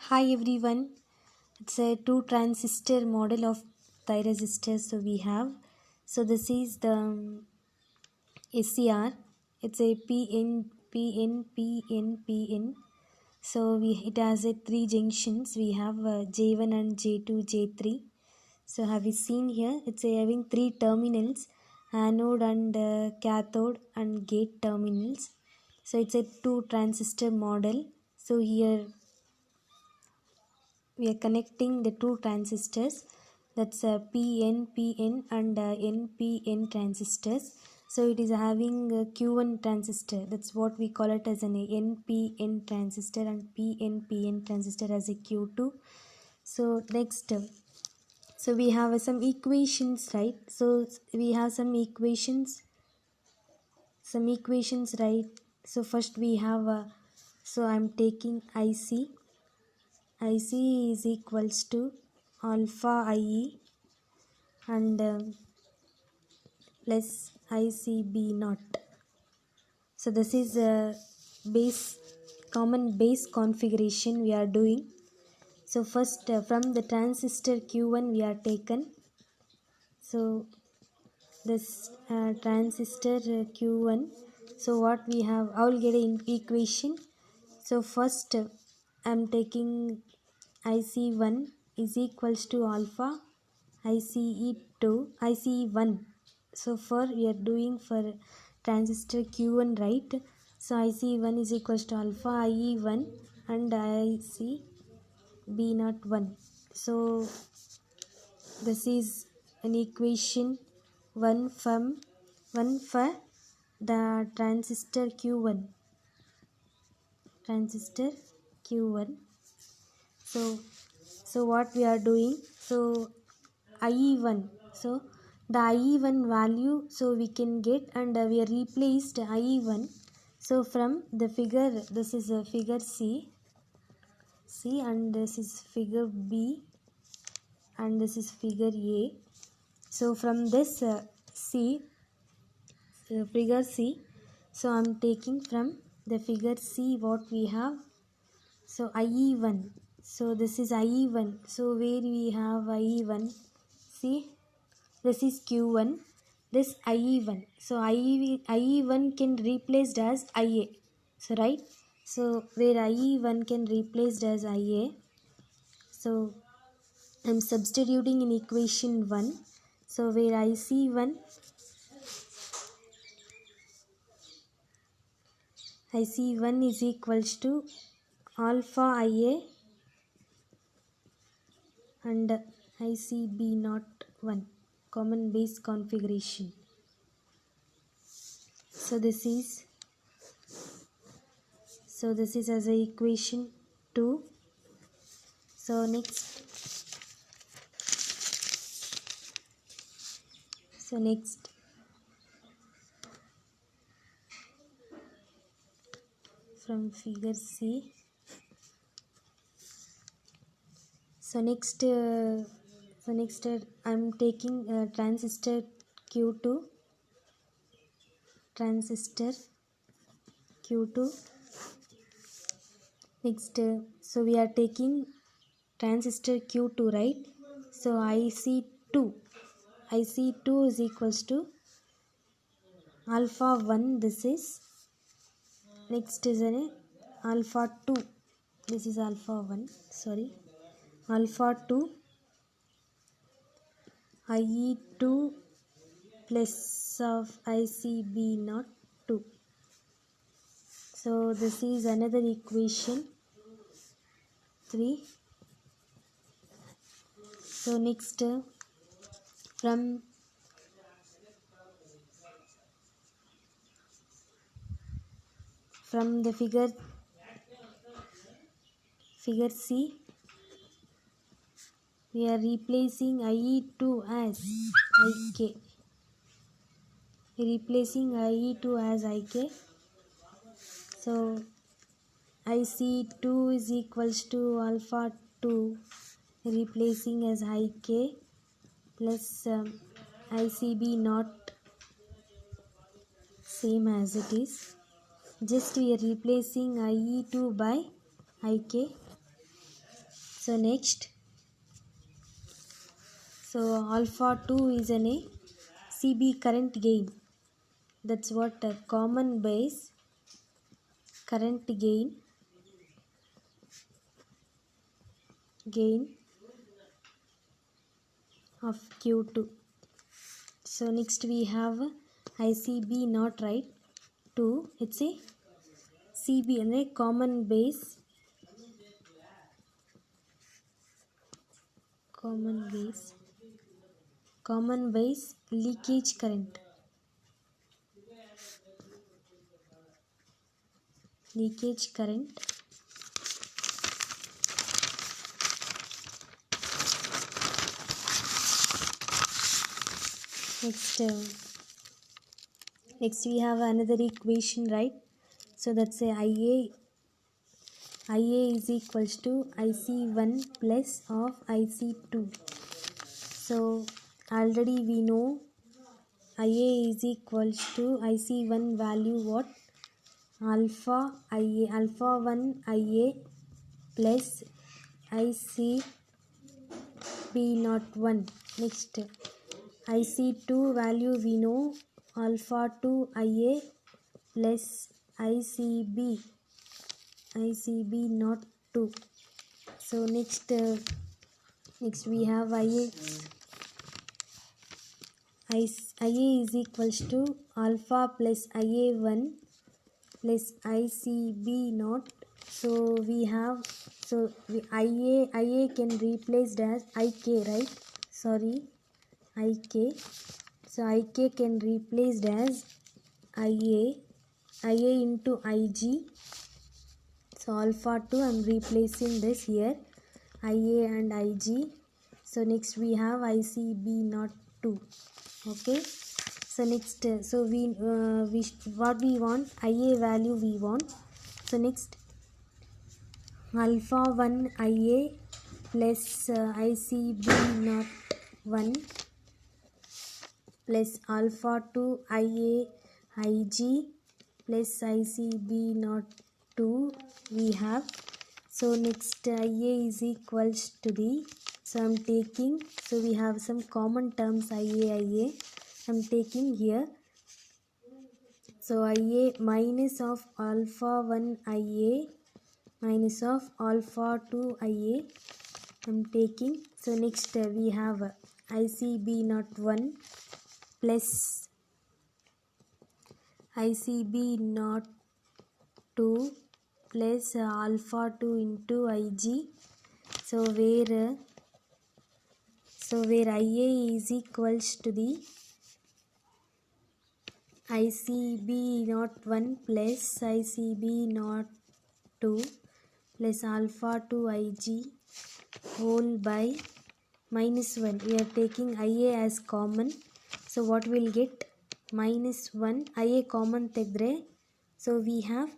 Hi everyone, it's a two transistor model of thyristor. This is the SCR. It's a PN. It has a three junctions. We have J1 and J2, J3. So have you seen here? It's having three terminals, anode and cathode and gate terminals. So it's a two transistor model. So here we are connecting the two transistors, that's PN and NPN transistors. So it is having a Q1 transistor, that's what we call it as an NPN transistor, and PNPN transistor as a Q2. So next, so we have some equations, right? So we have some equations, right? So first we have so I'm taking IC is equals to alpha IE and plus ICB naught. So this is a common base configuration we are doing. So first from the transistor Q1 we are taken. So this transistor Q1. So what we have, I will get an equation. So first I'm taking IC1 is equals to alpha ICE1. So for we are doing for transistor Q1, right? So IC1 is equals to alpha IE1 and ICB01. So this is an equation one for the transistor Q1. So what we are doing, so IE1, so the IE1 value, so we can get, and we are replaced IE1. So from the figure, this is a figure C, and this is figure B, and this is figure A. So from this figure C, so I'm taking from the figure C what we have. So IE1, so this is IE1. So where we have IE1, see, this is Q1, this IE1. So IE1 can replaced as IA. So right. So where IE1 can replaced as IA. So I'm substituting in equation 1. So where IC1 is equals to alpha IA and ICB not 1, common base configuration. So this is as a equation 2. So next from figure C. So next I'm taking transistor Q2. Next, so we are taking transistor Q2, right? So IC2 is equals to alpha 1. This is next is an alpha 2. This is alpha 1. Sorry, alpha 2 IE2 plus of ICB naught 2. So this is another equation 3. So next from the figure C, we are replacing IE2 as IK. So IC2 is equals to alpha 2 replacing as IK plus ICB not same as it is. Just we are replacing IE2 by IK. So next, so alpha 2 is an a CB current gain. That's what a common base current gain of Q2. So next we have ICB not right 2. It's a CB and a common base leakage current. Next we have another equation, right? So that's a IA is equals to IC1 plus of IC2. So already we know IA is equals to IC1 value what? Alpha 1 IA plus ICB not 1. Next IC2 value we know alpha 2 IA plus ICB not 2. So next we have IA is equals to alpha plus IA1 plus ICB not. So we have IA can replaced as IK, right? Sorry, IK. So IK can replaced as IA into IG. So alpha 2 I am replacing this here, IA and IG. So next we have ICB not 2. Okay. So next so we what we want, IA value we want. So next alpha 1 IA plus ICB not 1 plus alpha 2 IA IG plus ICB not 2 we have. So next IA is equals to the, so I'm taking, so we have some common terms IA I'm taking here. So IA minus of alpha 1 IA minus of alpha 2 IA I'm taking. So next we have ICB not 1 plus ICB not 2 plus alpha 2 into IG. So where IA is equals to the ICB not 1 plus ICB not 2 plus alpha 2 IG whole by minus 1. We are taking IA as common. So what we'll get? Minus 1. IA common tegre. So we have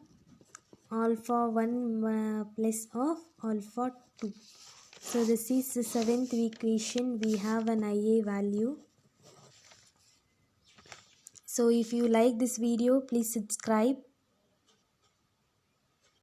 alpha 1 plus of alpha 2. So this is the 7th equation. We have an IA value. So if you like this video, please subscribe.